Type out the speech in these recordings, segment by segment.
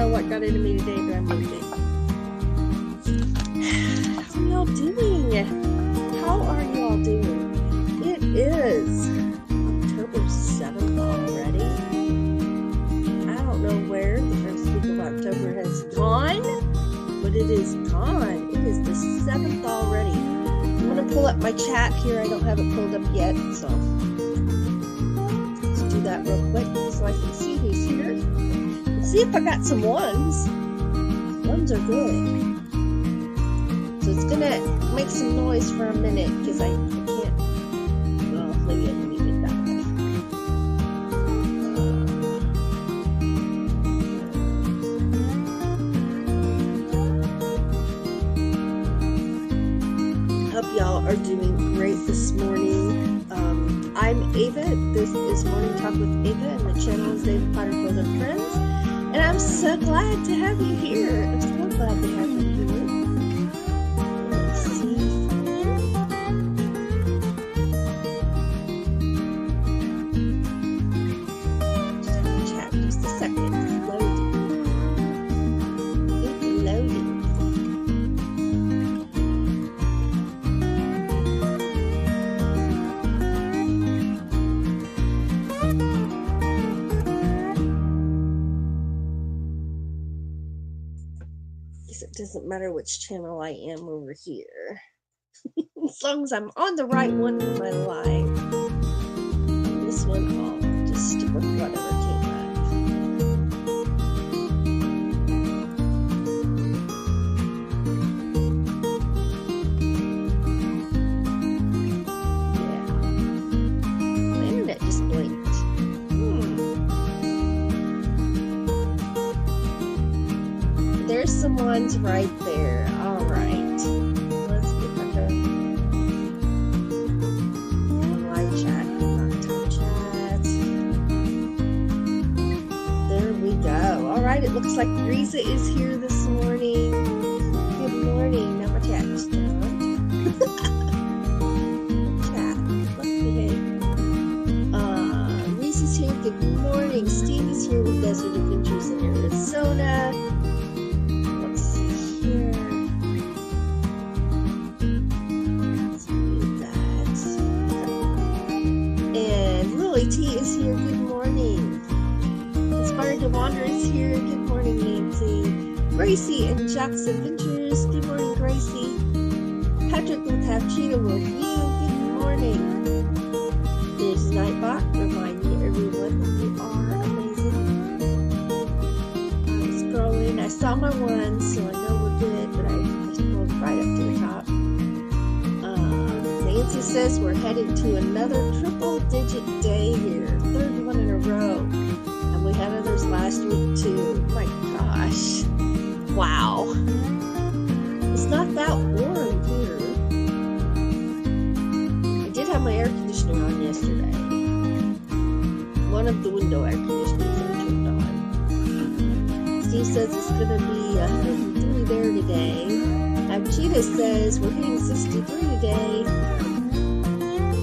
know what got into me today, but I moved it. How are y'all doing? How are y'all doing? It is October 7th already. I don't know where the first week of October has gone, but it is gone. It is the 7th already. I'm going to pull up my chat here. I don't have it pulled up yet, so let's do that real quick so I can see who's here. Let's see if I got some ones. Ones are good. So it's going to make some noise for a minute because I can't. Well, maybe I can leave it that way. Hope y'all are doing great this morning. I'm Ava. This is Morning Talk with Ava, and the channel is Ava Potterfield and Friends. And I'm so glad to have you here. I'm so glad to have you here. Let's see. Just have to chat just a second. It's loading. It's loading. It doesn't matter which channel I am over here. As long as I'm on the right one for my live. This one, I'll just stick with whatever came up. Yeah. My internet just blinked. There's some ones right there. All right. Let's get back to live chat, not time chat. There we go. All right. It looks like Risa is here this morning. Good morning. Now my chat just jumped. Chat. Let's behave. Risa's here. Good morning. Steve is here with Desert Adventures in Arizona. T is here. Good morning. Inspired to Wander is here. Good morning, Nancy. Gracie and Jack's Adventures. Good morning, Gracie. Patrick with Half Cheetah with you. Good morning. There's Nightbot. Reminding everyone that you are amazing. I'm scrolling. I saw my one, so I know we're good, but I scrolled right up to the top. Nancy says we're heading to another triple-digit day here. Third one in a row. And we had others last week too. My gosh. Wow. It's not that warm here. I did have my air conditioner on yesterday. One of the window air conditioners I turned on. Steve says it's going to be 103 there today. Cheetah says we're hitting 63 today.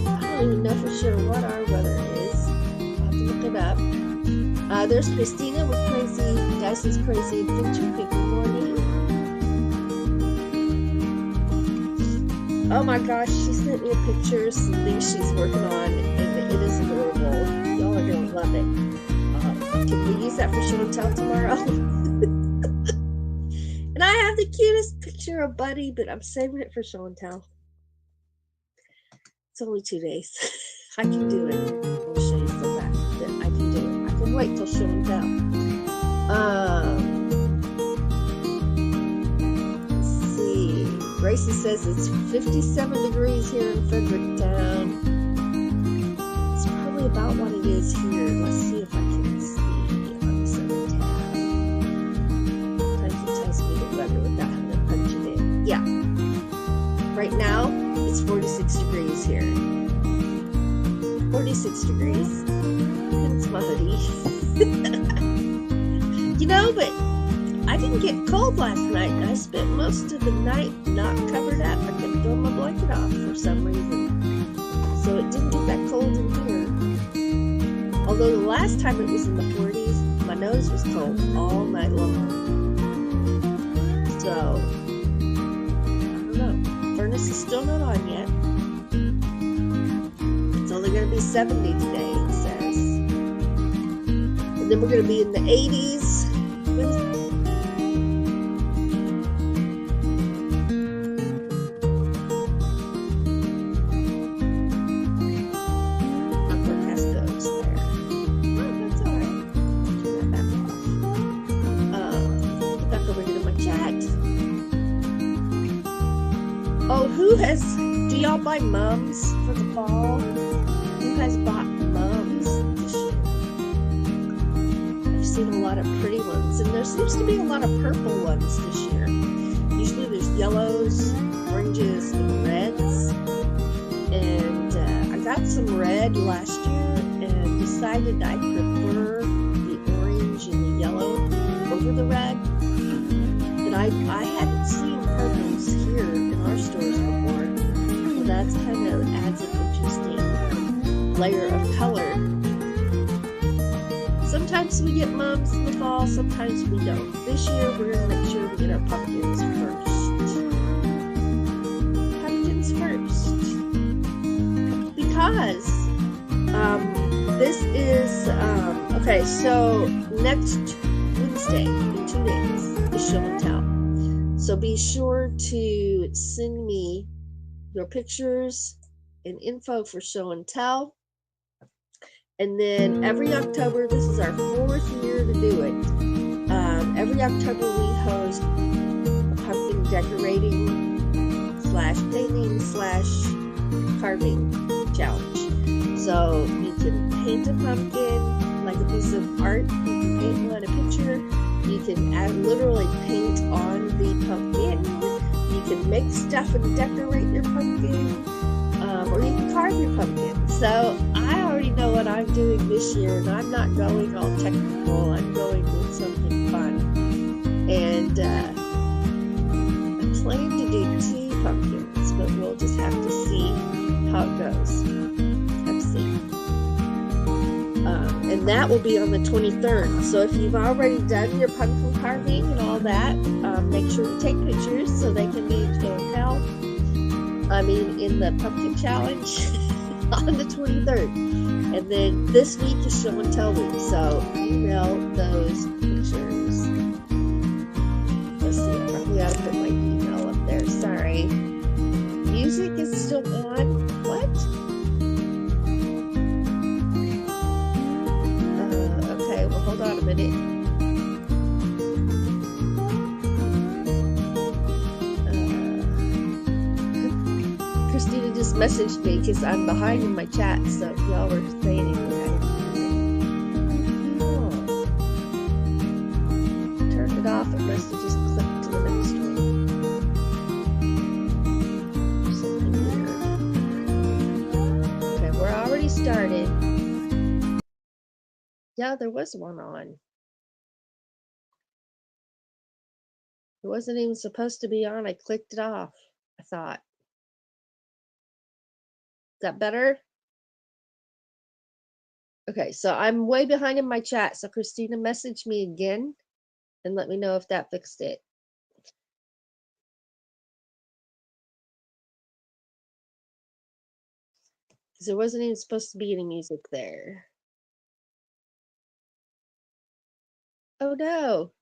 I don't even know for sure what our weather is. I'll have to look it up. There's Christina with Crazy Dyson's Crazy Adventure. Good morning. Oh my gosh, she sent me a picture of some things she's working on, and it is adorable. Y'all are gonna love it. Can we use that for show and tell tomorrow? And I have the cutest picture of Buddy, but I'm saving it for show and tell. It's only 2 days. I can do it. I'll show you the back, but I can do it. I can wait till show and tell. Let's see. Gracie says it's 57 degrees here in Fredericktown. It's probably about what it is here. Let's see if I can see on the 7 tab. Sometimes it tells me the weather without having to punch it in. Yeah. Right now, it's 46 degrees here. 46 degrees. It's my hoodie. You know, but I didn't get cold last night, and I spent most of the night not covered up. I kept throwing my blanket off for some reason. So it didn't get that cold in here. Although the last time it was in the 40s, my My nose was cold all night long. So, I don't know. Furnace is still not on yet. It's only going to be 70 today, it says. And then we're going to be in the 80s. Do y'all buy mums for the fall? Who has bought mums this year? I've seen a lot of pretty ones, and there seems to be a lot of purple ones this year. Usually there's yellows, oranges, and reds. And I got some red last year and decided I prefer the orange and the yellow over the red. But I hadn't seen purples here in our stores before. That's kind of adds an interesting layer of color. Sometimes we get mums in the fall, sometimes we don't. This year we're going to make sure we get our pumpkins first. Pumpkins first. Because this is, okay, so next Wednesday, in 2 days, is show and tell. So be sure to send me your pictures and info for show and tell. And then every October, this is our 4th year to do it. Every October we host a pumpkin decorating / painting / carving challenge. So you can paint a pumpkin like a piece of art. You can paint one a picture. You can literally paint on the pumpkin. You can make stuff and decorate your pumpkin, or you can carve your pumpkin. So I already know what I'm doing this year, and I'm not going all technical. I'm going with something fun. And I'm planning to do 2 pumpkins, but we'll just have to see how it goes. Let's see. And that will be on the 23rd. So if you've already done your pumpkin carving and all that, make sure to take pictures so they can be in show and tell. In the pumpkin challenge on the 23rd. And then this week is show and tell week. So email those pictures. Let's see, I probably ought to put my email up there. Sorry. Music is still on. What? Okay, well, hold on a minute. Christina just messaged me because I'm behind in my chat, so if y'all were saying anything, turned it off. It must have just clicked to the next one. Something weird. Okay, we're already started. Yeah, there was one on. It wasn't even supposed to be on. I clicked it off, I thought. Is that better? Okay, so I'm way behind in my chat. So Christina, message me again and let me know if that fixed it. Because there wasn't even supposed to be any music there. Oh no.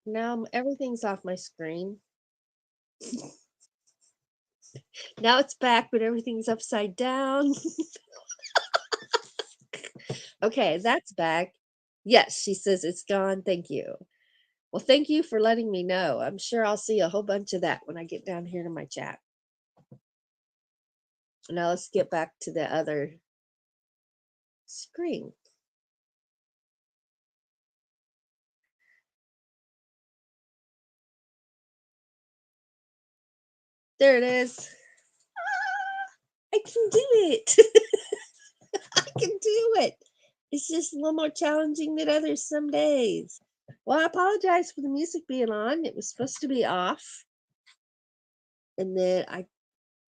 Now everything's off my screen. Now it's back, but everything's upside down. Okay, that's back. Yes, she says it's gone. Thank you. Well, thank you for letting me know. I'm sure I'll see a whole bunch of that when I get down here to my chat. Now let's get back to the other screen. There it is. I can do it. I can do it. It's just a little more challenging than others some days. Well, I apologize for the music being on. It was supposed to be off. And then I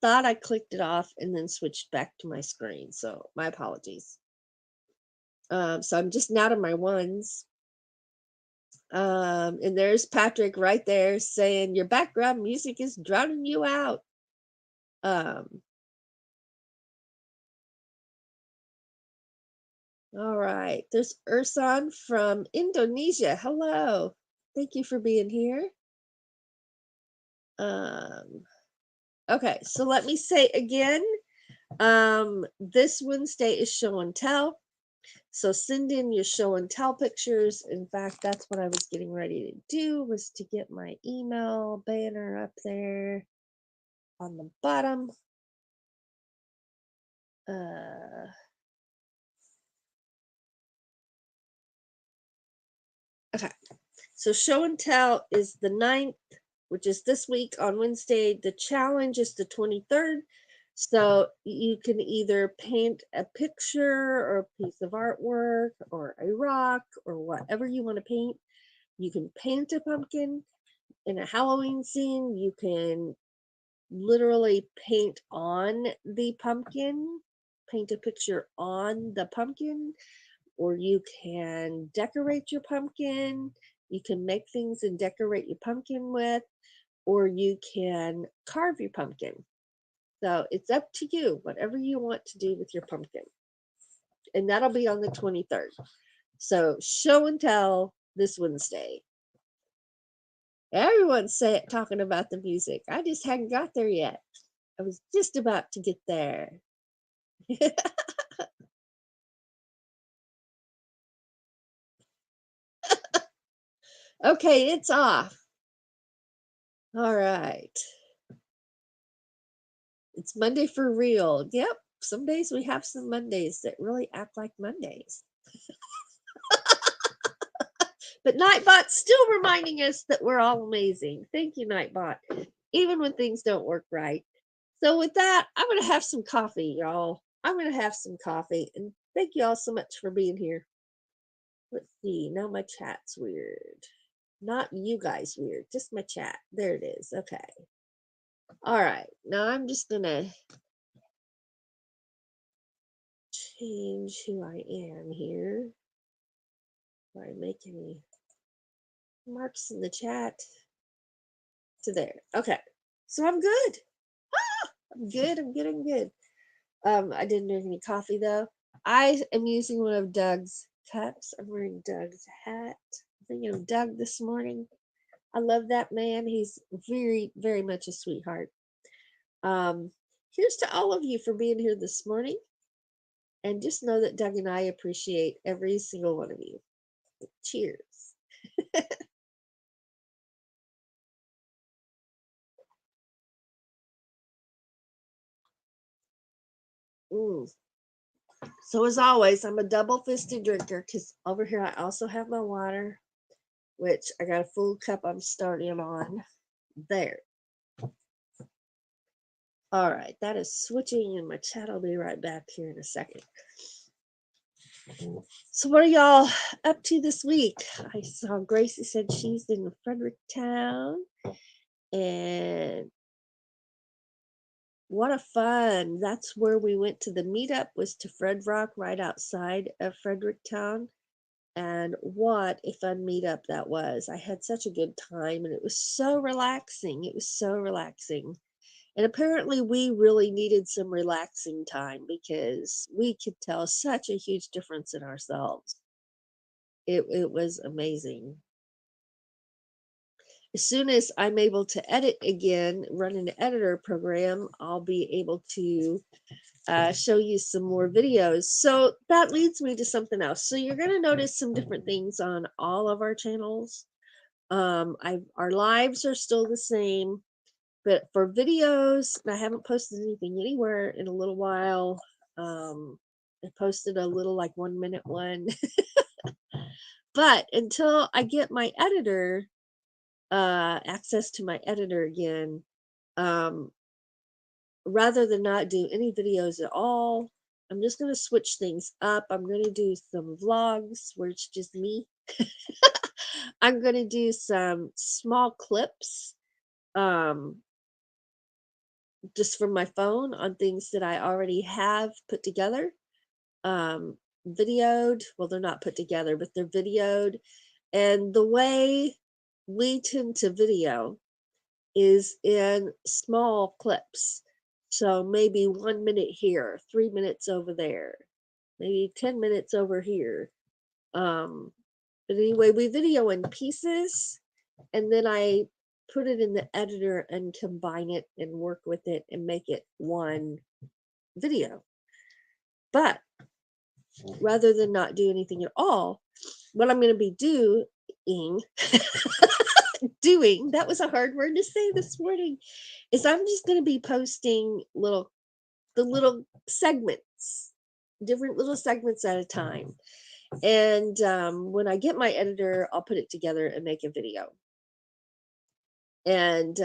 thought I clicked it off and then switched back to my screen. So my apologies. So I'm just now to my ones. And there's Patrick right there saying your background music is drowning you out. Um, all right. There's Ursan from Indonesia. Hello. Thank you for being here. Um, okay, so let me say again, this Wednesday is show and tell. So send in your show and tell pictures. In fact, that's what I was getting ready to do, was to get my email banner up there on the bottom. Okay, so show and tell is the 9th, which is this week on Wednesday. The challenge is the 23rd. So you can either paint a picture or a piece of artwork or a rock or whatever you want to paint. You can paint a pumpkin in a Halloween scene. You can literally paint on the pumpkin, paint a picture on the pumpkin, or you can decorate your pumpkin. You can make things and decorate your pumpkin with, or you can carve your pumpkin. So it's up to you, whatever you want to do with your pumpkin. And that'll be on the 23rd. So show and tell this Wednesday. Everyone's talking about the music. I just hadn't got there yet. I was just about to get there. Okay, it's off. All right. It's Monday for real. Yep. Some days we have some Mondays that really act like Mondays. But Nightbot's still reminding us that we're all amazing. Thank you, Nightbot. Even when things don't work right. So with that, I'm going to have some coffee, y'all. I'm going to have some coffee. And thank you all so much for being here. Let's see. Now my chat's weird. Not you guys weird. Just my chat. There it is. Okay. All right. Now I'm just going to change who I am here. Do I make any marks in the chat? To there. Okay. So I'm good. I'm good. I'm good. I'm good. I didn't drink any coffee though. I am using one of Doug's cups. I'm wearing Doug's hat. I'm thinking of Doug this morning. I love that man. He's very, very much a sweetheart. Here's to all of you for being here this morning. And just know that Doug and I appreciate every single one of you. Cheers. Mm. So as always, I'm a double-fisted drinker because over here I also have my water, which I got a full cup I'm starting on. There. All right, that is switching, and my chat will be right back here in a second. So what are y'all up to this week? I saw Gracie said she's in Fredericktown, and what a fun. That's where we went to the meetup, was to Fred Rock right outside of Fredericktown. And what a fun meetup that was. I had such a good time, and it was so relaxing. It was so relaxing. And apparently we really needed some relaxing time because we could tell such a huge difference in ourselves. It was amazing. As soon as I'm able to edit again, run an editor program, I'll be able to show you some more videos. So that leads me to something else. So you're going to notice some different things on all of our channels. Our lives are still the same. But for videos, I haven't posted anything anywhere in a little while. I posted a little like 1 minute one. But until I get my editor, access to my editor again, rather than not do any videos at all, I'm just going to switch things up. I'm going to do some vlogs where it's just me. I'm going to do some small clips. Just from my phone on things that I already have put together. videoed. Well, they're not put together, but they're videoed. And the way we tend to video is in small clips. So maybe 1 minute here, 3 minutes over there, maybe 10 minutes over here. But anyway, we video in pieces, and then I put it in the editor and combine it and work with it and make it one video. But rather than not do anything at all, what I'm going to be doing, that was a hard word to say this morning, is I'm just going to be posting the little segments, different little segments at a time. And when I get my editor, I'll put it together and make a video. And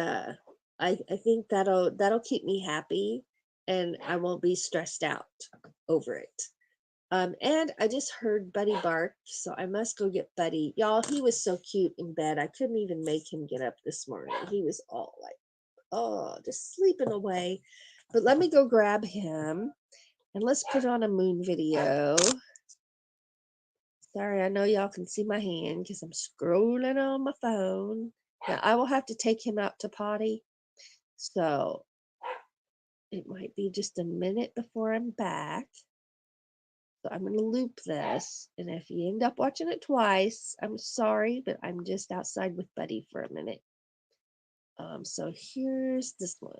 I think that'll keep me happy, and I won't be stressed out over it. And I just heard Buddy bark, so I must go get Buddy. Y'all, he was so cute in bed. I couldn't even make him get up this morning. He was all like, oh, just sleeping away. But let me go grab him, and let's put on a moon video. Sorry, I know y'all can see my hand because I'm scrolling on my phone. Now, I will have to take him out to potty, so it might be just a minute before I'm back. So I'm going to loop this, and if you end up watching it twice, I'm sorry, but I'm just outside with Buddy for a minute. So here's this one.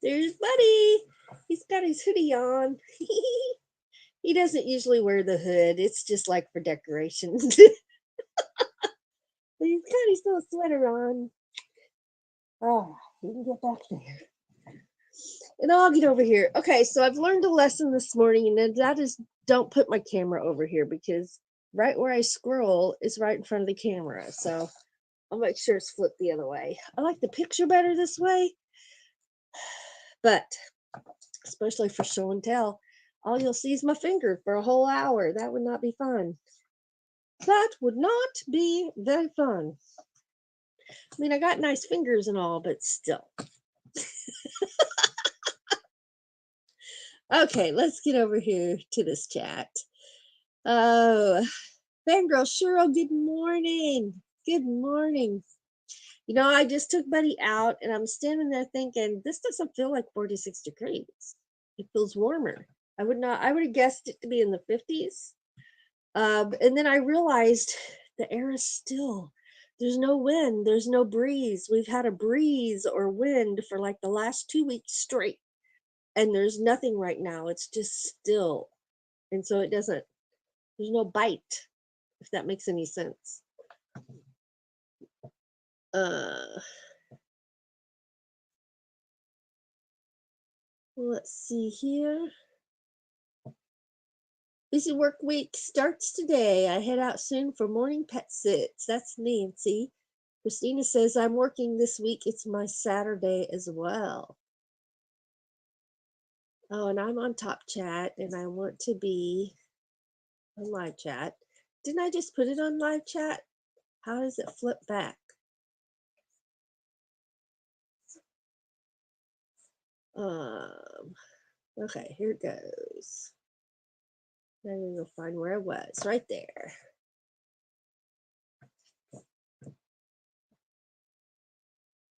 There's Buddy. He's got his hoodie on. He doesn't usually wear the hood. It's just like for decoration. But he's got his little sweater on. Oh, he can get back there. And I'll get over here. Okay, so I've learned a lesson this morning, and that is don't put my camera over here, because right where I scroll is right in front of the camera. So I'll make sure it's flipped the other way. I like the picture better this way, but especially for show and tell, all you'll see is my finger for a whole hour. That would not be fun. That would not be very fun. I mean, I got nice fingers and all, but still. Okay, let's get over here to this chat. Oh, Fangirl Cheryl, good morning. Good morning. I just took Buddy out and I'm standing there thinking, this doesn't feel like 46 degrees. It feels warmer. I would have guessed it to be in the 50s. And then I realized the air is still, there's no wind, there's no breeze. We've had a breeze or wind for like the last 2 weeks straight, and there's nothing right now. It's just still. And so it doesn't, there's no bite, if that makes any sense. Uh, let's see here. Busy work week starts today. I head out soon for morning pet sits. That's Nancy. Christina says, I'm working this week. It's my Saturday as well. Oh, and I'm on top chat and I want to be on live chat. Didn't I just put it on live chat? How does it flip back? Okay, here it goes. I'm gonna find where I was. Right there.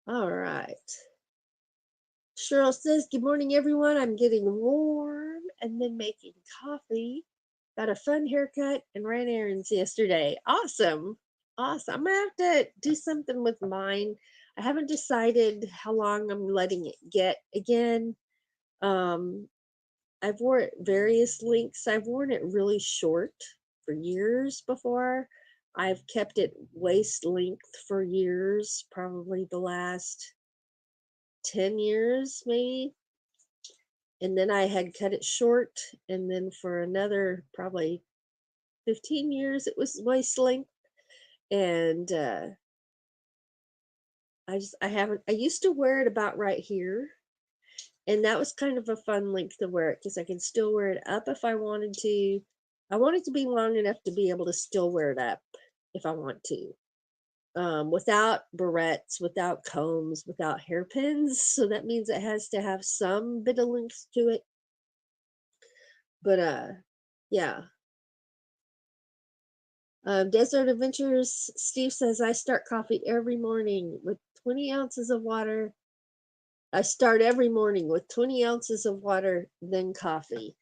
All right. Cheryl says, good morning, everyone. I'm getting warm and then making coffee. Got a fun haircut and ran errands yesterday. Awesome. Awesome. I'm going to have to do something with mine. I haven't decided how long I'm letting it get again. I've worn various lengths. I've worn it really short for years before. I've kept it waist length for years, probably the last 10 years, maybe. And then I had cut it short. And then for another probably 15 years, it was waist length. And I used to wear it about right here. And that was kind of a fun length to wear it because I can still wear it up if I wanted to. I want it to be long enough to be able to still wear it up if I want to. Without barrettes, without combs, without hairpins. So that means it has to have some bit of length to it. But yeah. Desert Adventures, Steve says, I start coffee every morning with 20 ounces of water. I start every morning with 20 ounces of water, then coffee.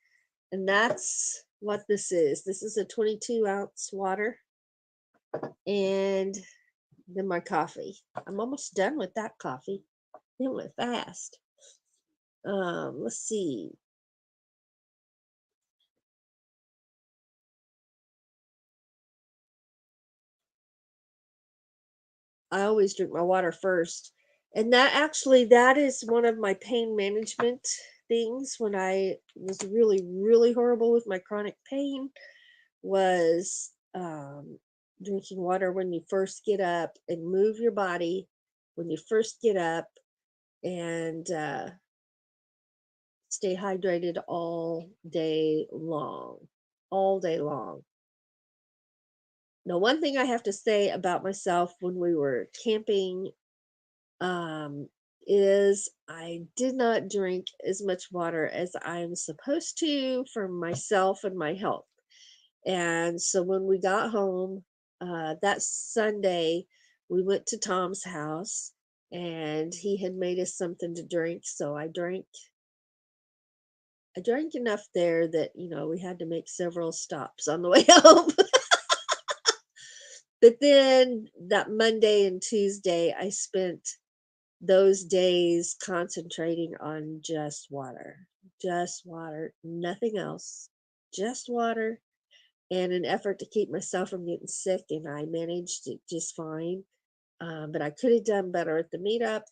And that's what this is. This is a 22-ounce water and then my coffee. I'm almost done with that coffee. It went fast. Let's see. I always drink my water first. And that is one of my pain management things when I was really, really horrible with my chronic pain was drinking water when you first get up and move your body when you first get up and stay hydrated all day long. All day long. Now, one thing I have to say about myself when we were camping um, is I did not drink as much water as I'm supposed to for myself and my health. And so when we got home that Sunday, we went to Tom's house and he had made us something to drink. So I drank enough there that, we had to make several stops on the way home. But then that Monday and Tuesday, I spent those days concentrating on just water, nothing else, just water, and an effort to keep myself from getting sick. And I managed it just fine. But I could have done better at the meetup.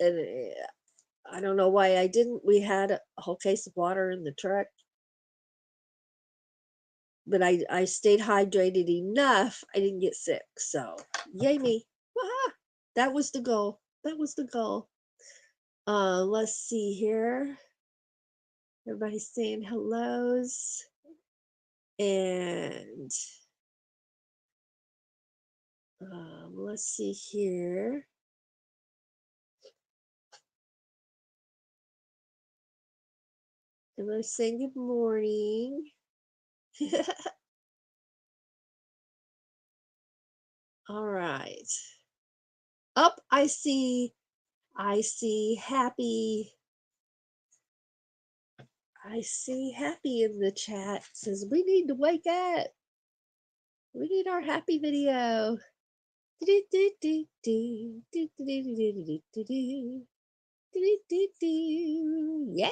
And I don't know why I didn't. We had a whole case of water in the truck. But I stayed hydrated enough. I didn't get sick. So, yay me. Wah! That was the goal. That was the goal. Let's see here. Everybody's saying hellos. And let's see here. Everybody's saying good morning. All right. Up, I see happy. I see happy in the chat. Says we need to wake up. We need our happy video. Yeah.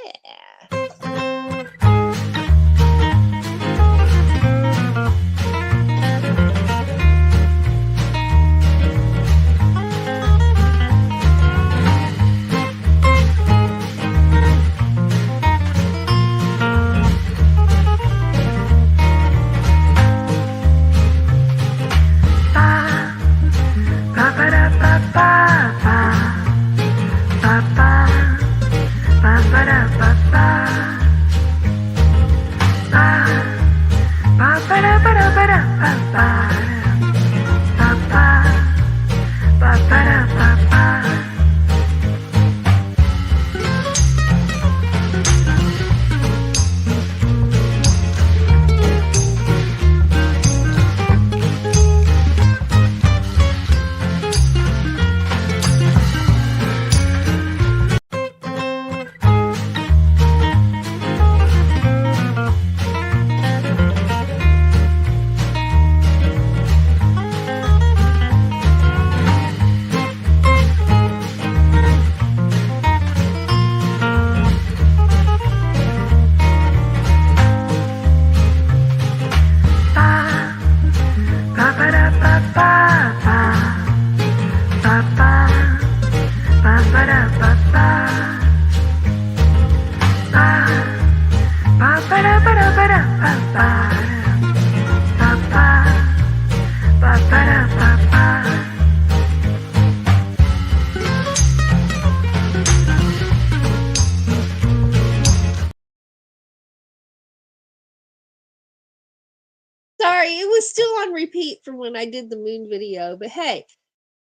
Sorry, it was still on repeat from when I did the moon video, but hey,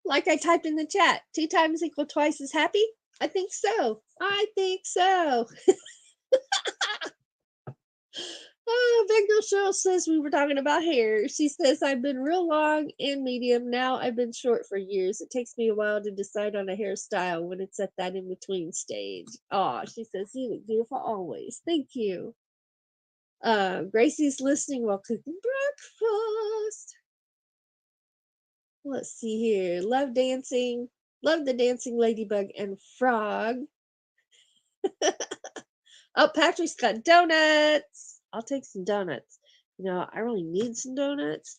like I typed in the chat, 2 times equal twice as happy? I think so. I think so. Oh, Big Girl Cheryl says we were talking about hair. She says, I've been real long and medium. Now I've been short for years. It takes me a while to decide on a hairstyle when it's at that in between stage. Oh, she says, you look beautiful always. Thank you. Gracie's listening while cooking breakfast. Let's see here. Love dancing. Love the dancing ladybug and frog. Oh, Patrick's got donuts. I'll take some donuts. You know, I really need some donuts.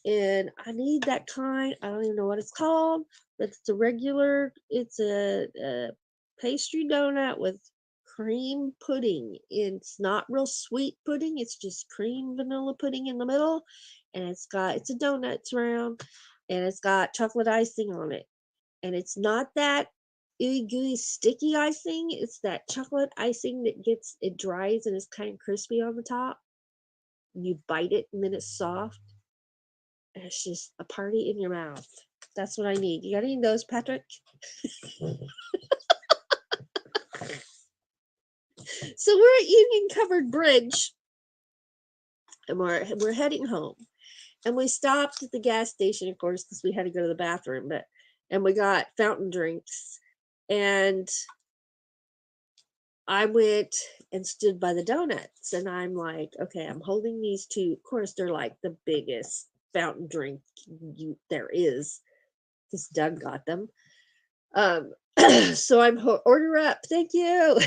And I need that kind. I don't even know what it's called. But it's a regular, it's a pastry donut with cream pudding. It's not real sweet pudding. It's just cream vanilla pudding in the middle. And it's a donut, it's round. And it's got chocolate icing on it. And it's not that ooey gooey sticky icing. It's that chocolate icing that it dries and is kind of crispy on the top. You bite it and then it's soft. And it's just a party in your mouth. That's what I need. You got any of those, Patrick? So we're at Union Covered Bridge, and we're heading home. And we stopped at the gas station, of course, because we had to go to the bathroom. And we got fountain drinks. And I went and stood by the donuts, and I'm like, okay, I'm holding these two. Of course, they're like the biggest fountain drink there is, because Doug got them. So I'm order up, thank you.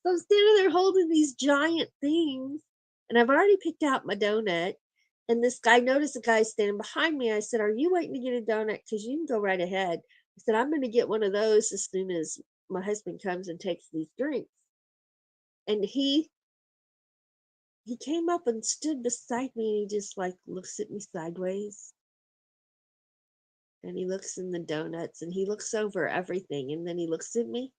So I'm standing there holding these giant things, and I've already picked out my donut. And this guy noticed the guy standing behind me. I said, "Are you waiting to get a donut? Because you can go right ahead." I said, "I'm going to get one of those as soon as my husband comes and takes these drinks." And he came up and stood beside me, and he just like looks at me sideways. And he looks in the donuts, and he looks over everything, and then he looks at me.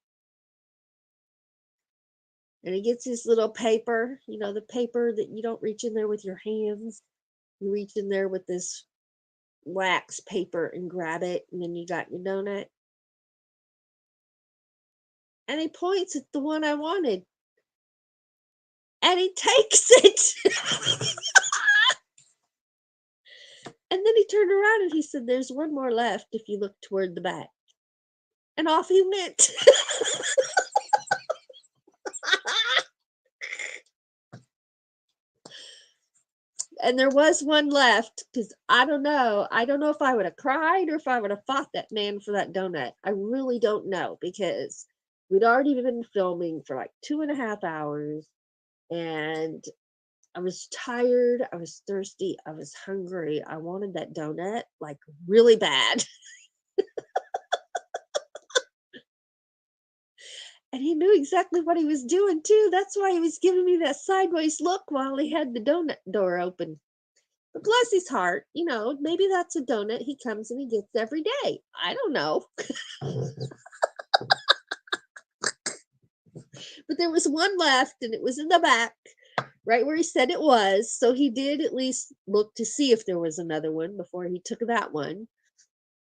And he gets his little paper, you know, the paper that you don't reach in there with your hands. You reach in there with this wax paper and grab it, and then you got your donut. And he points at the one I wanted. And he takes it. And then he turned around and he said, "There's one more left if you look toward the back." And off he went. And there was one left because I don't know. I don't know if I would have cried or if I would have fought that man for that donut. I really don't know because we'd already been filming for like 2.5 hours, and I was tired. I was thirsty. I was hungry. I wanted that donut like really bad. And he knew exactly what he was doing too. That's why he was giving me that sideways look while he had the donut door open. But bless his heart, maybe that's a donut he comes and he gets every day. I don't know. But there was one left and it was in the back, right where he said it was. So he did at least look to see if there was another one before he took that one.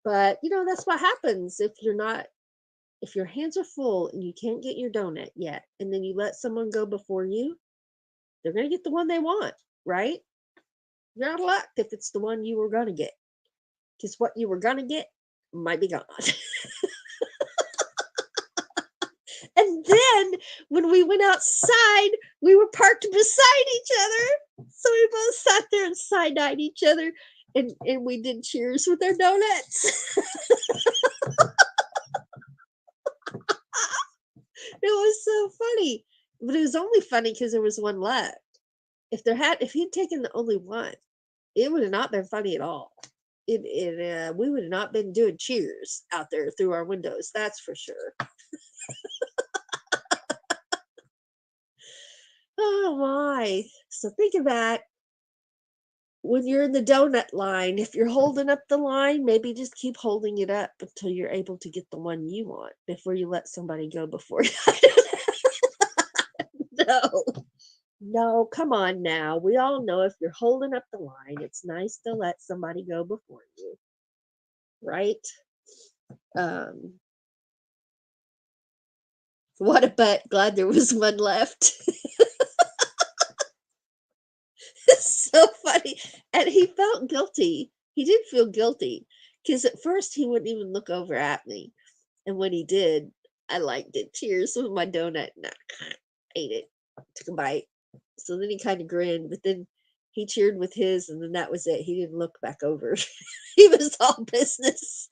But, that's what happens if your hands are full and you can't get your donut yet, and then you let someone go before you, they're going to get the one they want, right? You're out of luck if it's the one you were going to get, because what you were going to get might be gone. And then when we went outside, we were parked beside each other. So we both sat there and side-eyed each other, and we did cheers with our donuts. It was so funny. But it was only funny because there was one left. If he'd taken the only one, it would have not been funny at all. We would have not been doing cheers out there through our windows. That's for sure. Oh my. So think of that. When you're in the donut line, if you're holding up the line, maybe just keep holding it up until you're able to get the one you want before you let somebody go before you. No. No, come on now. We all know if you're holding up the line, it's nice to let somebody go before you. Right? What a bet. Glad there was one left. It's so funny. And he felt guilty. He did feel guilty because at first he wouldn't even look over at me. And when he did, I did cheers with my donut and I ate it, took a bite. So then he kind of grinned, but then he cheered with his, and then that was it. He didn't look back over. He was all business.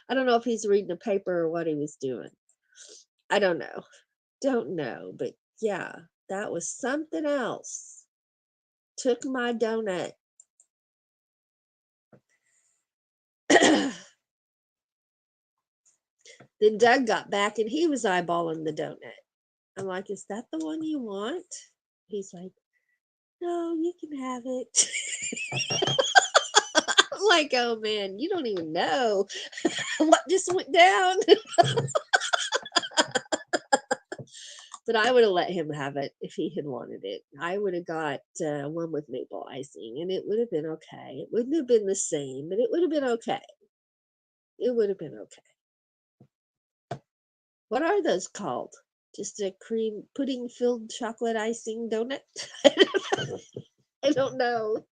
I don't know if he's reading a paper or what he was doing. I don't know. Don't know. But yeah, that was something else. Took my donut. Then Doug got back and he was eyeballing the donut. I'm like, "Is that the one you want?" He's like, "No, you can have it." I'm like, "Oh man, you don't even know what just went down." But I would have let him have it if he had wanted it. I would have got one with maple icing, and it would have been okay. It wouldn't have been the same, but it would have been okay. It would have been okay. What are those called? Just a cream pudding filled chocolate icing donut? I don't know.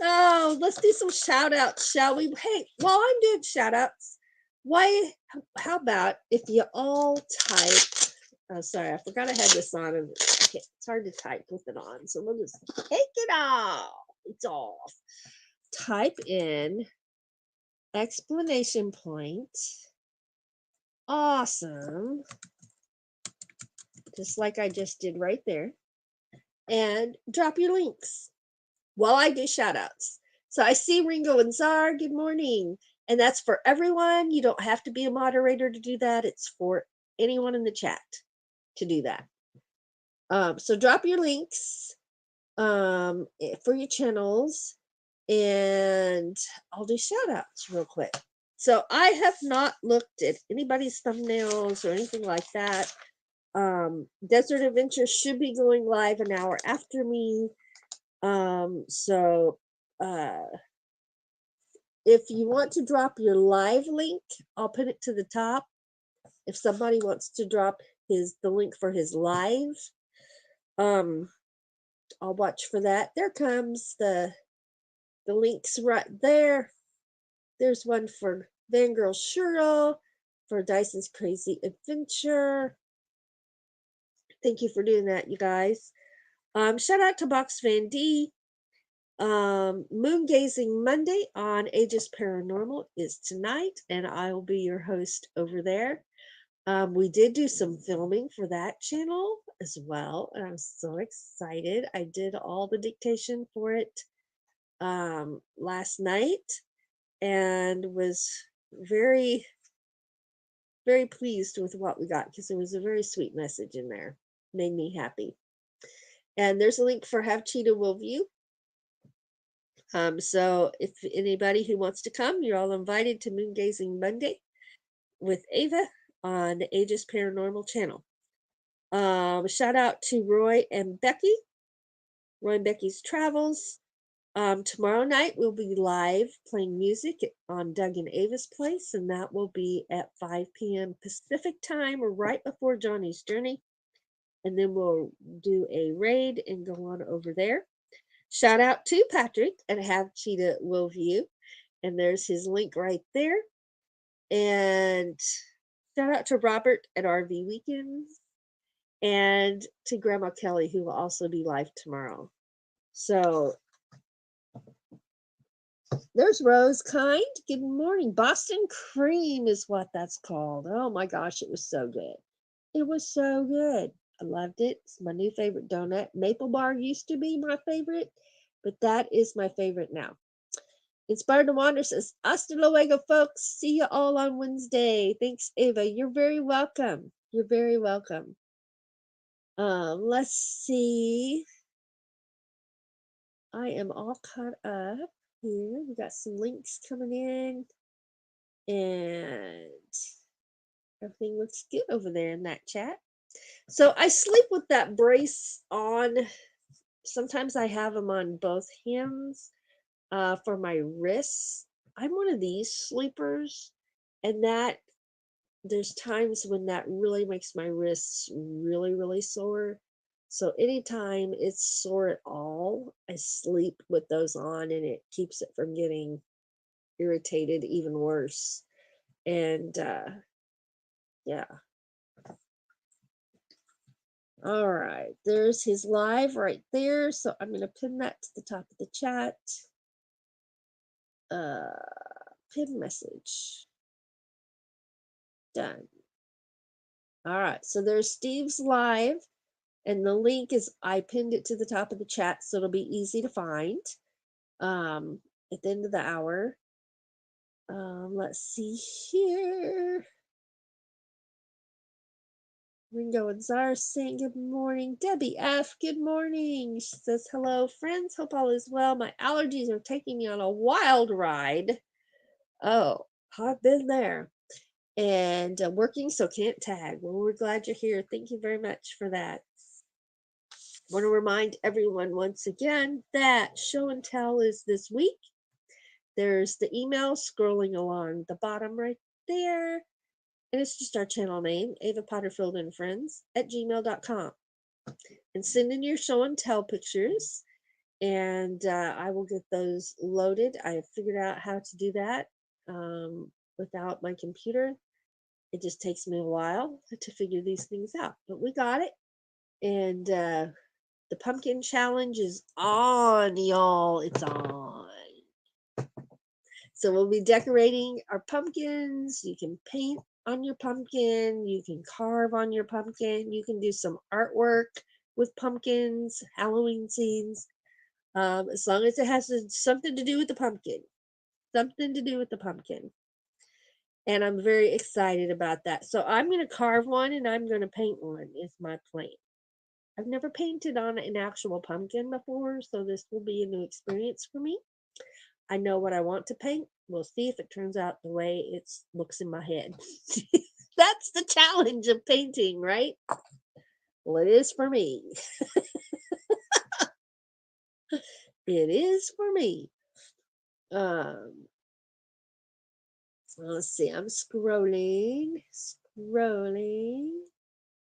Oh, let's do some shout outs, shall we? Hey, while I'm doing shout outs, how about if you all type, oh, sorry, I forgot I had this on and it's hard to type with it on. So we'll just take it off. It's off. Type in exclamation point. Awesome. Just like I just did right there. And drop your links while I do shout outs. So I see Ringo and Czar, good morning. And that's for everyone. You don't have to be a moderator to do that. It's for anyone in the chat to do that. So drop your links for your channels, and I'll do shout outs real quick. So I have not looked at anybody's thumbnails or anything like that. Desert Adventure should be going live an hour after me. So if you want to drop your live link, I'll put it to the top. If somebody wants to drop the link for his live, I'll watch for that. There comes the links right there. There's one for Fangirl Shiro, for Dyson's Crazy Adventure. Thank you for doing that, you guys. Shout out to Box Van D. Moon Gazing Monday on Aegis Paranormal is tonight, and I will be your host over there. We did do some filming for that channel as well, and I'm so excited. I did all the dictation for it last night and was very, very pleased with what we got because there was a very sweet message in there. Made me happy. And there's a link for Have Cheetah Will View. So if anybody who wants to come, you're all invited to Moon Gazing Monday with Ava on the Aegis Paranormal channel. Shout out to Roy and Becky. Roy and Becky's Travels. Tomorrow night we'll be live playing music on Doug and Ava's place, and that will be at 5 p.m. Pacific time, right before Johnny's Journey. And then we'll do a raid and go on over there. Shout out to Patrick and Have Cheetah Will View, and there's his link right there. And shout out to Robert at RV Weekends, and to Grandma Kelly, who will also be live tomorrow. So there's Rose Kind. Good morning. Boston Cream is what that's called. Oh my gosh, it was so good. It was so good. I loved it. It's my new favorite donut. Maple Bar used to be my favorite, but that is my favorite now. Inspired to Wander says, hasta luego, folks. See you all on Wednesday. Thanks, Ava. You're very welcome. You're very welcome. Let's see. I am all caught up here. We got some links coming in, and everything looks good over there in that chat. So I sleep with that brace on. Sometimes I have them on both hands for my wrists. I'm one of these sleepers, and that there's times when that really makes my wrists really, really sore. So anytime it's sore at all, I sleep with those on, and it keeps it from getting irritated even worse. And yeah. All right, there's his live right there. So I'm going to pin that to the top of the chat. Pin message. Done. All right, so there's Steve's live, and the link is, I pinned it to the top of the chat, so it'll be easy to find at the end of the hour. Let's see here. Ringo and Zara saying good morning. Debbie F, good morning. She says, hello, friends. Hope all is well. My allergies are taking me on a wild ride. Oh, I've been there. And working, so can't tag. Well, we're glad you're here. Thank you very much for that. I want to remind everyone once again that show and tell is this week. There's the email scrolling along the bottom right there. And it's just our channel name, Ava Potterfield and Friends at gmail.com. And send in your show and tell pictures, and I will get those loaded. I have figured out how to do that without my computer. It just takes me a while to figure these things out, but we got it. And the pumpkin challenge is on, y'all. It's on. So we'll be decorating our pumpkins. You can paint on your pumpkin. You can carve on your pumpkin. You can do some artwork with pumpkins, Halloween scenes, as long as it has something to do with the pumpkin. Something to do with the pumpkin. And I'm very excited about that. So I'm going to carve one and I'm going to paint one is my plan. I've never painted on an actual pumpkin before, so this will be a new experience for me. I know what I want to paint. We'll see if it turns out the way it looks in my head. That's the challenge of painting, right? Well, it is for me. It is for me. Let's see. I'm scrolling.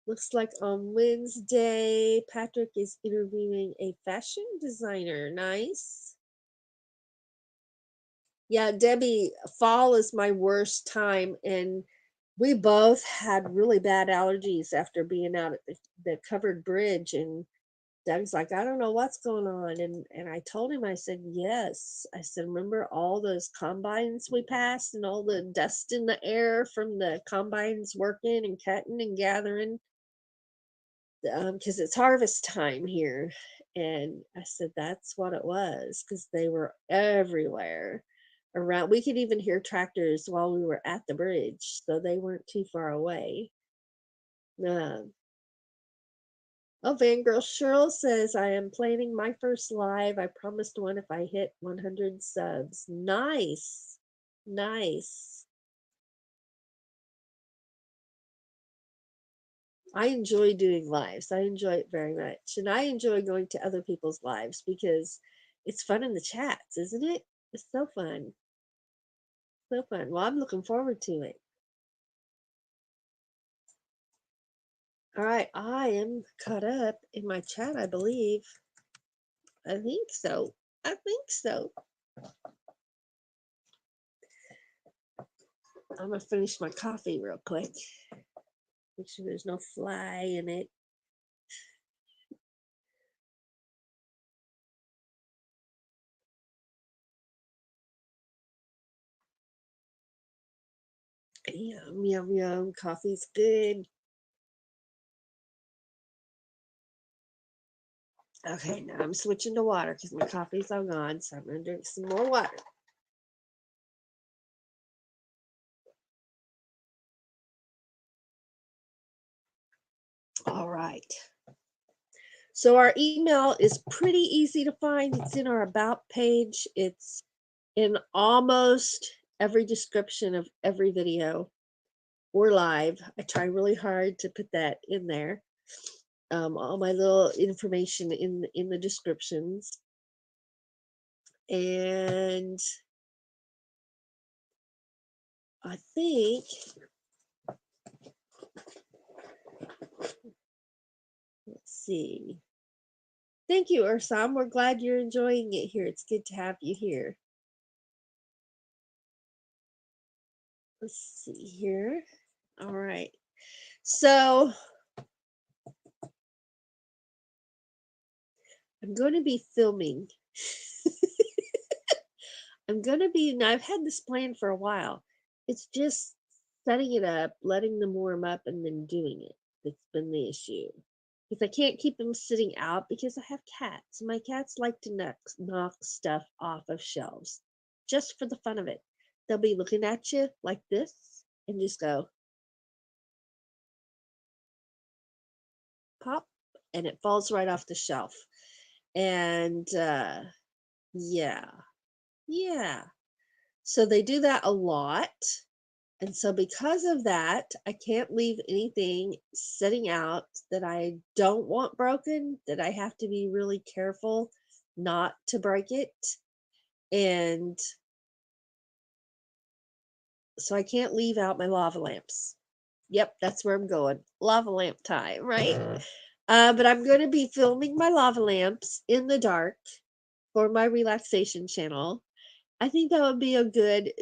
Looks like on Wednesday, Patrick is interviewing a fashion designer. Nice. Yeah, Debbie, fall is my worst time, and we both had really bad allergies after being out at the covered bridge. And Doug's like, I don't know what's going on. And I told him, I said, yes. I said, remember all those combines we passed and all the dust in the air from the combines working and cutting and gathering? Because it's harvest time here. And I said, that's what it was, because they were everywhere around. We could even hear tractors while we were at the bridge, so they weren't too far away. Um, oh, Fangirl Cheryl says, I am planning my first live. I promised one if I hit 100 subs. Nice. Nice. I enjoy doing lives. I enjoy it very much. And I enjoy going to other people's lives because it's fun in the chats, isn't it? It's so fun. So fun. Well, I'm looking forward to it. All right. I am caught up in my chat, I believe. I think so. I think so. I'm going to finish my coffee real quick. Make sure there's no fly in it. Yum, yum, yum. Coffee's good. Okay, now I'm switching to water because my coffee's all gone. So I'm going to drink some more water. All right. So our email is pretty easy to find. It's in our about page. It's in almost every description of every video or live. I try really hard to put that in there. All my little information in the descriptions. And I think, let's see. Thank you, Ursam. We're glad you're enjoying it here. It's good to have you here. Let's see here. All right. So I'm going to be filming. Now I've had this plan for a while. It's just setting it up, letting them warm up, and then doing it. That's been the issue. Because I can't keep them sitting out because I have cats. My cats like to knock stuff off of shelves just for the fun of it. They'll be looking at you like this and just go pop, and it falls right off the shelf. And yeah, yeah. So they do that a lot. And so because of that, I can't leave anything sitting out that I don't want broken, that I have to be really careful not to break it. And so I can't leave out my lava lamps. Yep, that's where I'm going. Lava lamp time, right? But I'm going to be filming my lava lamps in the dark for my relaxation channel. I think that would be a good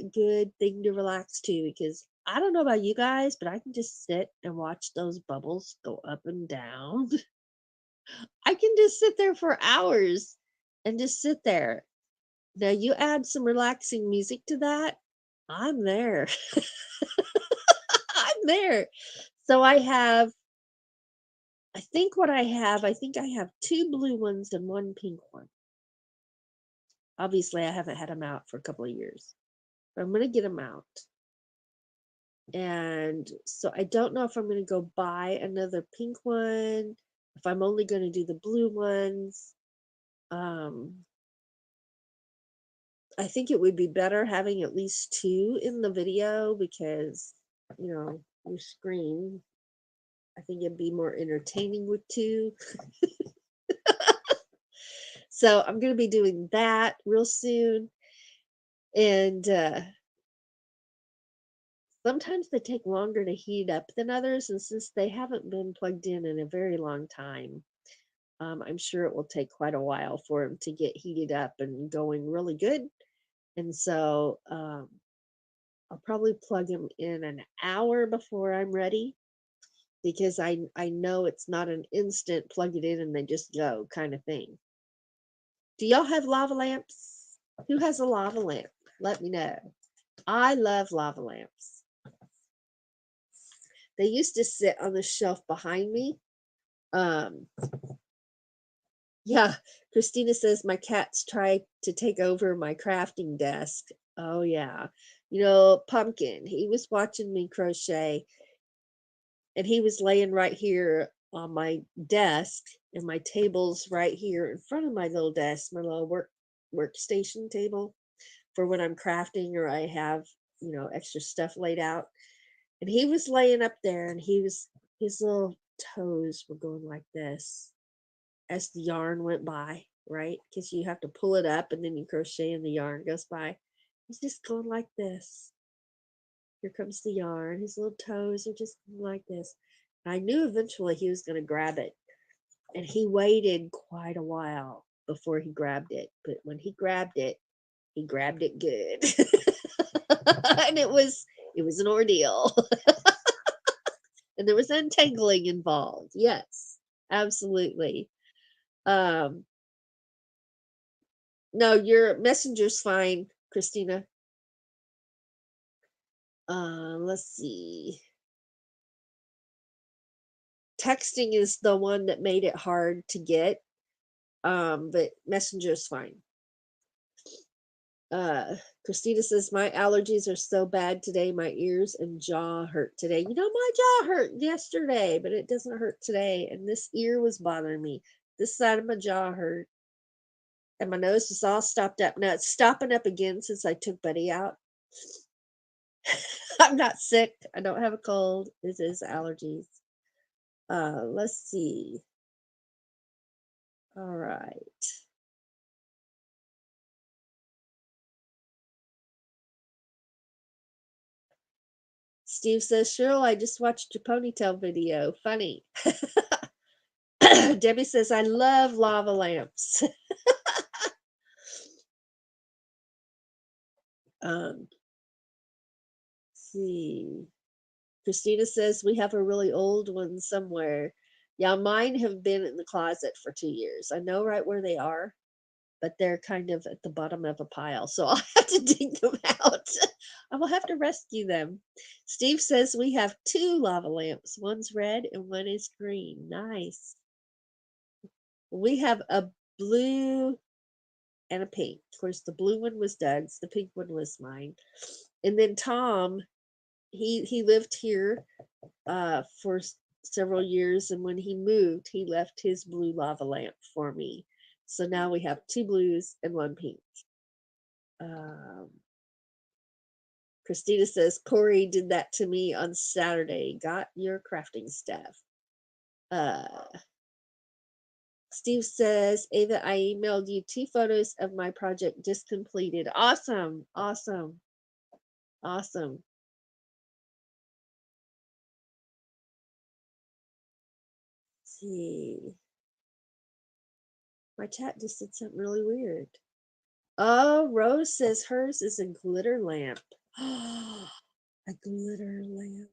thing to relax to, because I don't know about you guys, but I can just sit and watch those bubbles go up and down. I can just sit there for hours and just sit there. Now you add some relaxing music to that, I'm there. I'm there. So I think I have two blue ones and one pink one. Obviously, I haven't had them out for a couple of years, but I'm going to get them out. And so I don't know if I'm going to go buy another pink one, if I'm only going to do the blue ones. I think it would be better having at least two in the video because, your screen, I think it'd be more entertaining with two. So I'm going to be doing that real soon. And so Sometimes they take longer to heat up than others, and since they haven't been plugged in a very long time, I'm sure it will take quite a while for them to get heated up and going really good. And so I'll probably plug them in an hour before I'm ready, because I know it's not an instant plug it in and they just go kind of thing. Do y'all have lava lamps? Who has a lava lamp? Let me know. I love lava lamps. They used to sit on the shelf behind me. Um, yeah, Christina says my cats try to take over my crafting desk. Oh yeah. You know, Pumpkin, he was watching me crochet and he was laying right here on my desk, and my table's right here in front of my little desk, my little workstation table for when I'm crafting or I have, extra stuff laid out. And he was laying up there, and his little toes were going like this as the yarn went by, right? Because you have to pull it up and then you crochet and the yarn goes by. He's just going like this. Here comes the yarn. His little toes are just going like this. And I knew eventually he was going to grab it. And he waited quite a while before he grabbed it. But when he grabbed it good. And it was an ordeal. And there was untangling involved. Yes, absolutely. Um, no, your messenger's fine, Christina. Let's see. Texting is the one that made it hard to get. But messenger is fine. Uh, Christina says my allergies are so bad today. My ears and jaw hurt today. My jaw hurt yesterday, but it doesn't hurt today. And this ear was bothering me. This side of my jaw hurt, and my nose is all stopped up. Now it's stopping up again since I took Buddy out. I'm not sick. I don't have a cold. It is allergies. Let's see. All right. Steve says, Cheryl, I just watched your ponytail video. Funny. Debbie says, I love lava lamps. Let's see. Christina says, we have a really old one somewhere. Yeah, mine have been in the closet for 2 years. I know right where they are, but they're kind of at the bottom of a pile. So I'll have to dig them out. I will have to rescue them. Steve says we have 2 lava lamps. One's red and one is green. Nice. We have a blue and a pink. Of course, the blue one was Doug's. The pink one was mine. And then Tom, he lived here for several years, and when he moved, he left his blue lava lamp for me. So now we have 2 blues and 1 pink. Christina says, Corey did that to me on Saturday. Got your crafting stuff. Steve says, Ava, I emailed you 2 photos of my project just completed. Awesome. Awesome. Awesome. Let's see. My chat just did something really weird. Oh, Rose says hers is a glitter lamp. A glitter lamp.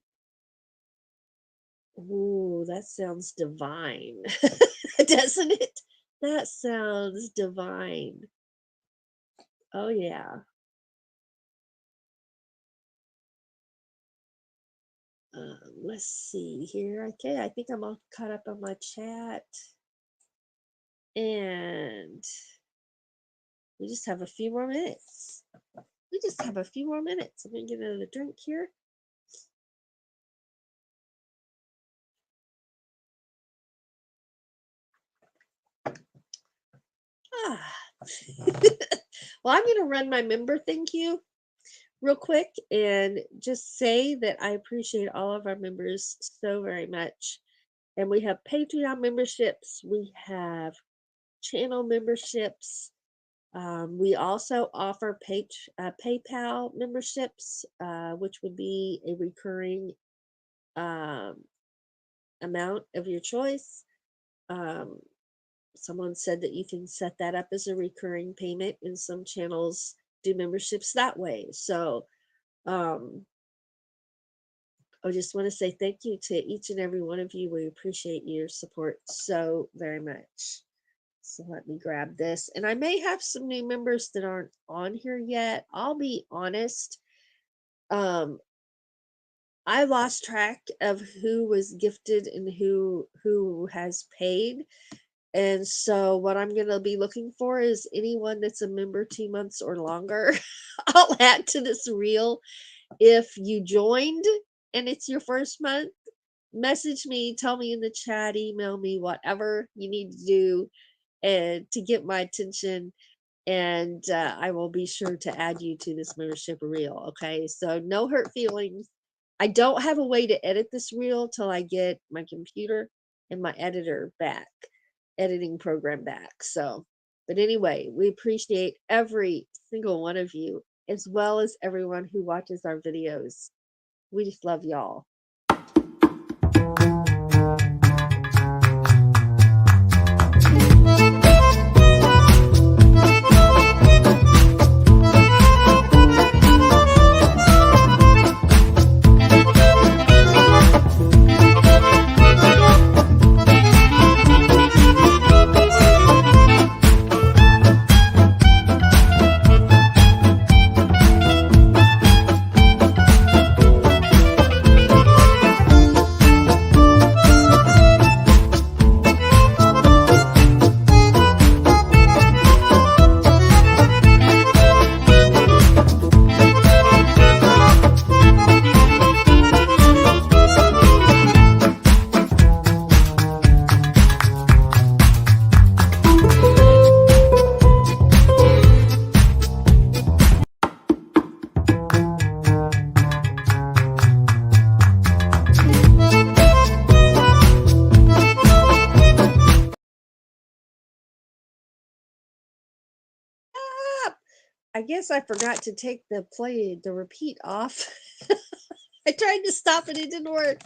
Ooh, that sounds divine. Doesn't it? That sounds divine. Oh, yeah. Let's see here. Okay, I think I'm all caught up on my chat. And we just have a few more minutes. We just have a few more minutes. I'm going to get another drink here. Well, I'm going to run my member thank you real quick and just say that I appreciate all of our members so very much. And we have Patreon memberships, we have channel memberships, We also offer PayPal memberships, which would be a recurring um, amount of your choice. Um, Someone said that you can set that up as a recurring payment, and some channels do memberships that way. So um, I just want to say thank you to each and every one of you. We appreciate your support so very much. So let me grab this. And I may have some new members that aren't on here yet. I'll be honest. Um, I lost track of who was gifted and who has paid. And so what I'm going to be looking for is anyone that's a member 2 months or longer. I'll add to this reel. If you joined and it's your first month, message me, tell me in the chat, email me, whatever you need to do and to get my attention, and I will be sure to add you to this membership reel. Okay, so no hurt feelings. I don't have a way to edit this reel till I get my computer and my editing program back. So, but anyway, we appreciate every single one of you, as well as everyone who watches our videos. We just love y'all. I guess I forgot to take the repeat off. I tried to stop it, it didn't work.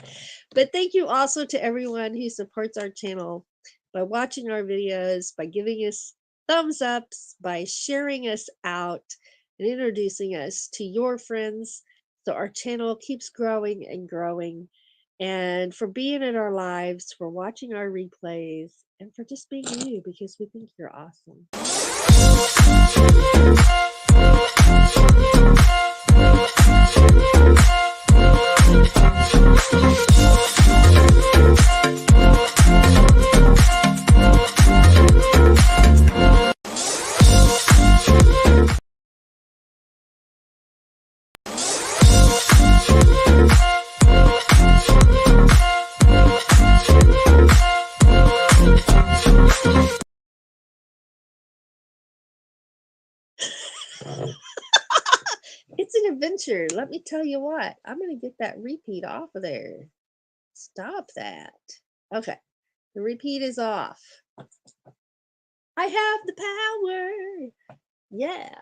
But thank you also to everyone who supports our channel by watching our videos, by giving us thumbs ups, by sharing us out and introducing us to your friends. So our channel keeps growing and growing. And for being in our lives, for watching our replays, and for just being you, because we think you're awesome. It's an adventure. Let me tell you what. I'm going to get that repeat off of there. Stop that. Okay. The repeat is off. I have the power. Yeah.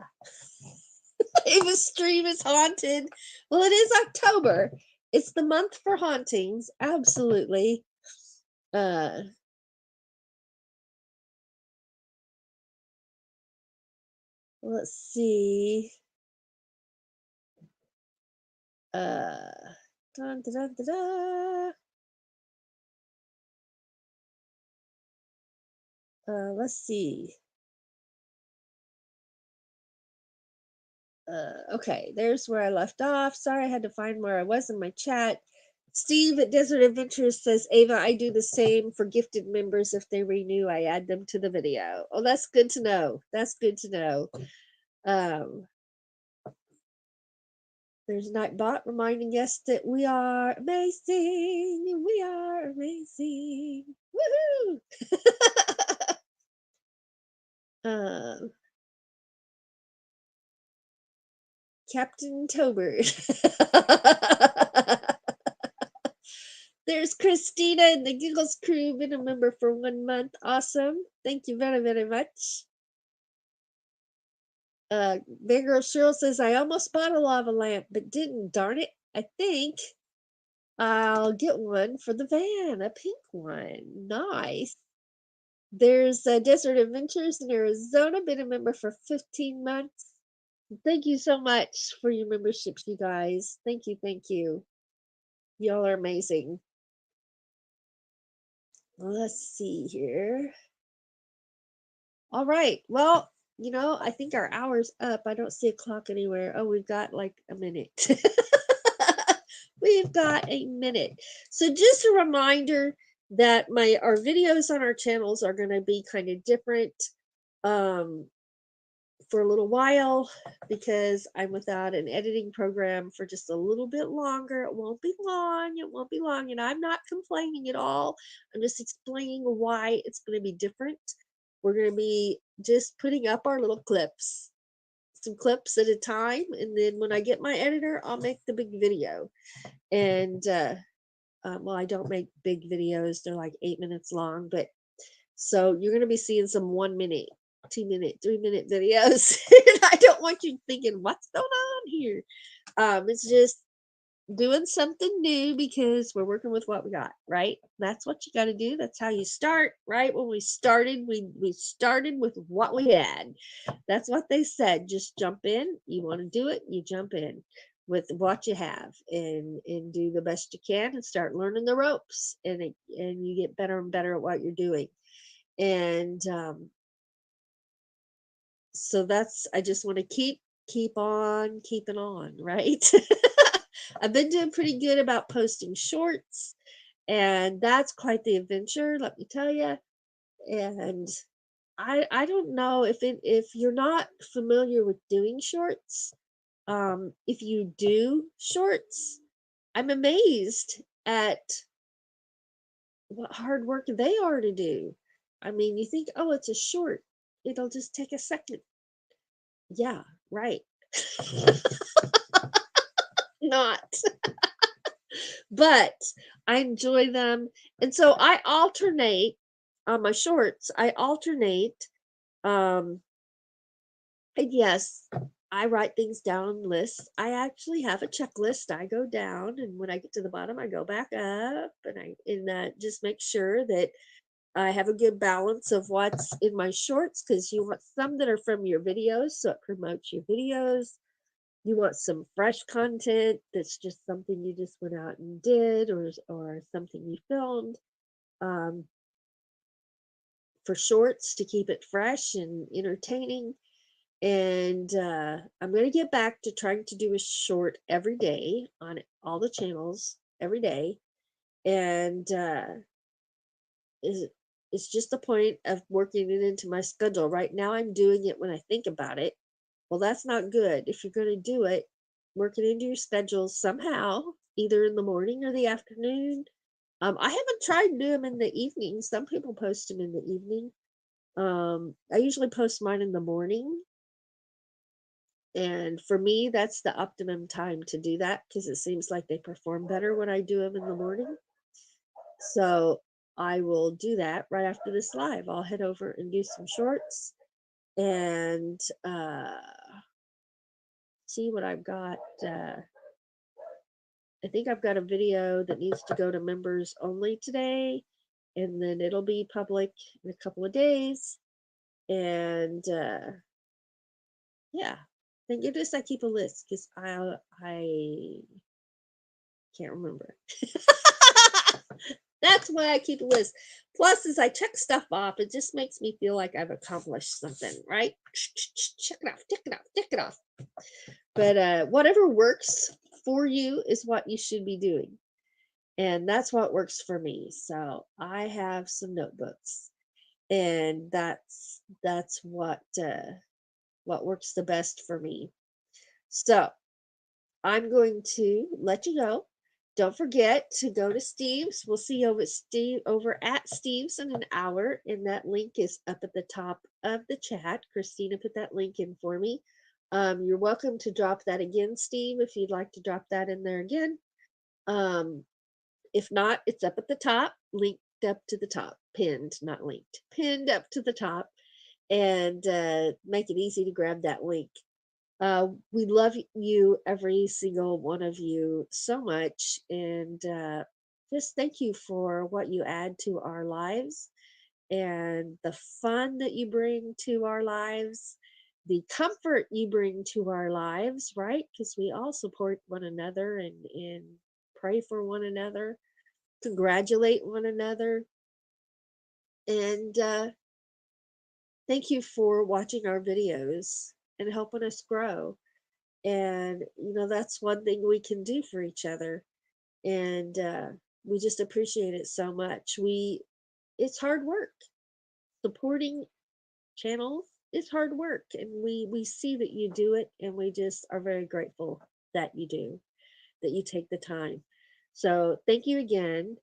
Ava's stream is haunted. Well, it is October. It's the month for hauntings. Absolutely. Let's see. Dun, da, da, da, da. Let's see. Okay, there's where I left off. Sorry, I had to find where I was in my chat. Steve at Desert Adventures says, Ava, I do the same for gifted members. If they renew, I add them to the video. Oh, that's good to know. That's good to know. There's Nightbot reminding us that we are amazing. We are amazing. Woohoo! Captain Tobert. There's Christina and the Giggles crew, been a member for 1 month. Awesome. Thank you very, very much. Big Girl Cheryl says, I almost bought a lava lamp, but didn't. Darn it. I think I'll get one for the van, a pink one. Nice. There's Desert Adventures in Arizona, been a member for 15 months. Thank you so much for your memberships, you guys. Thank you, thank you. Y'all are amazing. Let's see here. All right. Well, I think our hour's up. I don't see a clock anywhere. Oh, we've got like a minute. We've got a minute. So just a reminder that our videos on our channels are going to be kind of different for a little while because I'm without an editing program for just a little bit longer. It won't be long. It won't be long. And I'm not complaining at all. I'm just explaining why it's going to be different. We're going to be just putting up our little clips, some clips at a time. And then when I get my editor, I'll make the big video. And, well, I don't make big videos. They're like 8 minutes long, but so you're going to be seeing some 1 minute, 2 minute, 3 minute videos. And I don't want you thinking, what's going on here? It's just doing something new because we're working with what we got, right? That's what you got to do. That's how you start, right? When we started, we started with what we had. That's what they said. Just jump in. You want to do it, you jump in with what you have and do the best you can and start learning the ropes and you get better and better at what you're doing. And so I just want to keep on keeping on, right? I've been doing pretty good about posting shorts, and that's quite the adventure, let me tell you. And I don't know if you're not familiar with doing shorts, if you do shorts, I'm amazed at what hard work they are to do. I mean, you think, oh, it's a short, it'll just take a second. Yeah, right. Not. But I enjoy them. And so I alternate on my shorts. I alternate. Um, and yes, I write things down on lists. I actually have a checklist. I go down, and when I get to the bottom, I go back up, and just make sure that I have a good balance of what's in my shorts because you want some that are from your videos, so it promotes your videos. You want some fresh content that's just something you just went out and did or something you filmed, um, for shorts to keep it fresh and entertaining. And I'm going to get back to trying to do a short every day on all the channels every day. And is it's just the point of working it into my schedule. Right now I'm doing it when I think about it. Well, that's not good. If you're going to do it, work it into your schedule somehow, either in the morning or the afternoon. I haven't tried doing them in the evening. Some people post them in the evening. I usually post mine in the morning. And for me, that's the optimum time to do that because it seems like they perform better when I do them in the morning. So I will do that right after this live. I'll head over and do some shorts and see what I've got. I think I've got a video that needs to go to members only today, and then it'll be public in a couple of days. And yeah, thank goodness I keep a list because I can't remember. That's why I keep a list. Plus, as I check stuff off, it just makes me feel like I've accomplished something, right? Check it off, tick it off, tick it off. But whatever works for you is what you should be doing. And that's what works for me. So I have some notebooks, and that's what works the best for me. So I'm going to let you go. Don't forget to go to Steve's. We'll see you over at Steve's in an hour, and that link is up at the top of the chat. Christina put that link in for me. You're welcome to drop that again, Steve, if you'd like to drop that in there again. If not, it's up at the top, linked up to the top, pinned, not linked, pinned up to the top. and make it easy to grab that link. We love you, every single one of you, so much. And just thank you for what you add to our lives and the fun that you bring to our lives, the comfort you bring to our lives, right? Because we all support one another and pray for one another, congratulate one another. And thank you for watching our videos and helping us grow. And that's one thing we can do for each other. And we just appreciate it so much. It's hard work. Supporting channels is hard work, and we see that you do it, and we just are very grateful that you do, that you take the time. So thank you again.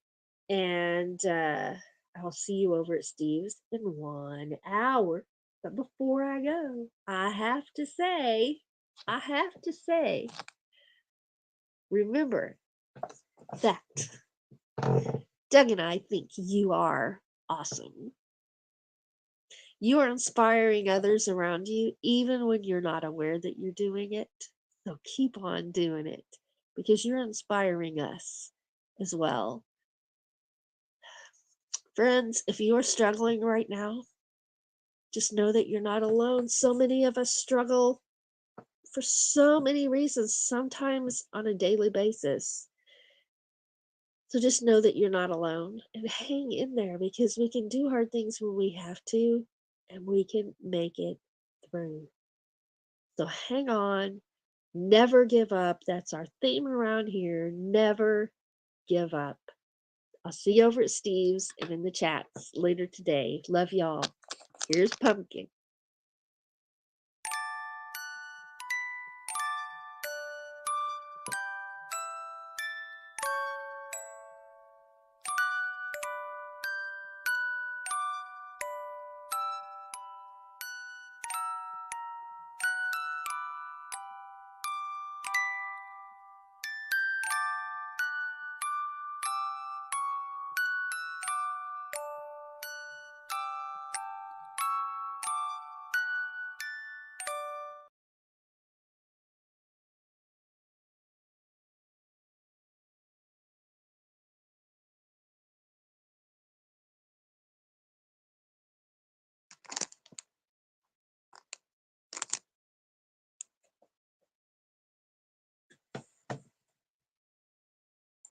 And I'll see you over at Steve's in 1 hour. But before I go, I have to say, remember that Doug and I think you are awesome. You are inspiring others around you, even when you're not aware that you're doing it. So keep on doing it, because you're inspiring us as well. Friends, if you're struggling right now, just know that you're not alone. So many of us struggle for so many reasons, sometimes on a daily basis. So just know that you're not alone and hang in there, because we can do hard things when we have to, and we can make it through. So hang on, never give up. That's our theme around here. Never give up. I'll see you over at Steve's and in the chats later today. Love y'all. Here's Pumpkin.